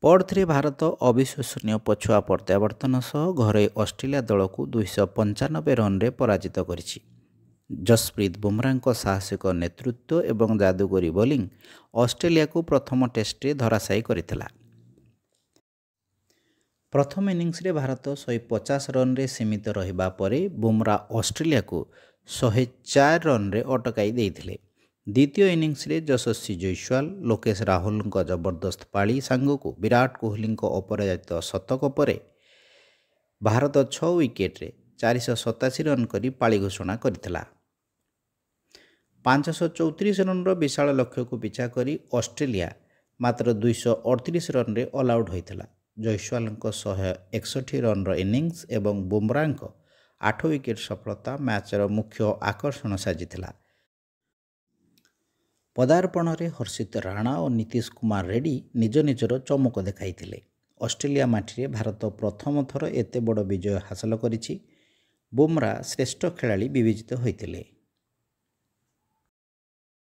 ପର୍ଥରେ ଭାରତ ଅବିଶ୍ୱସନୀୟ ପଛୁଆ ପ୍ରତ୍ୟାବର୍ତ୍ତନ ସହ ଘରୋଇ ଅଷ୍ଟ୍ରେଲିଆ ଦଳକୁ 295 ରନ୍ରେ ପରାଜିତ କରିଛି। ଯଶପ୍ରୀତ ବୁମରାଙ୍କ ସାହସିକ ନେତୃତ୍ୱ ଏବଂ ଯାଦୁକରୀ ବୋଲିଂ ଅଷ୍ଟ୍ରେଲିଆକୁ ପ୍ରଥମ ଟେଷ୍ଟରେ ଧରାଶାୟୀ କରିଥିଲା। ପ୍ରଥମ ଇନିଂସରେ ଭାରତ 150 ରନ୍ରେ ସୀମିତ ରହିବା ପରେ ବୁମରା ଅଷ୍ଟ୍ରେଲିଆକୁ 104 ରନ୍ରେ ଅଟକାଇ ଦେଇଥିଲେ। ଦ୍ୱିତୀୟ ଇନିଂସରେ ଯଶସ୍ୱୀ ଜୈସୱାଲ, ଲୋକେଶ ରାହୁଲଙ୍କ ଜବରଦସ୍ତ ପାଳି ସାଙ୍ଗକୁ ବିରାଟ କୋହଲିଙ୍କ ଅପରାଜିତ ଶତକ ପରେ ଭାରତ 6 ୱିକେଟରେ 487 ରନ୍ କରି ପାଳି ଘୋଷଣା କରିଥିଲା। 534 ରନ୍ର ବିଶାଳ ଲକ୍ଷ୍ୟକୁ ପିଛା କରି ଅଷ୍ଟ୍ରେଲିଆ ମାତ୍ର 238 ରନ୍ରେ ଅଲ୍ ଆଉଟ୍ ହୋଇଥିଲା। ଜୈସୱାଲଙ୍କ 161 ରନ୍ର ଇନିଂସ ଏବଂ ବୁମରାଙ୍କ 8 ୱିକେଟ୍ ସଫଳତା ମ୍ୟାଚ୍ର ମୁଖ୍ୟ ଆକର୍ଷଣ ସାଜିଥିଲା। ପଦାର୍ପଣରେ ହର୍ଷିତ ରାଣା ଓ ନୀତିଶ କୁମାର ରେଡ୍ଡି ନିଜ ନିଜର ଚମକ ଦେଖାଇଥିଲେ। ଅଷ୍ଟ୍ରେଲିଆ ମାଟିରେ ଭାରତ ପ୍ରଥମ ଥର ଏତେ ବଡ଼ ବିଜୟ ହାସଲ କରିଛି। ବୁମରା ଶ୍ରେଷ୍ଠ ଖେଳାଳି ବିବେଚିତ ହୋଇଥିଲେ।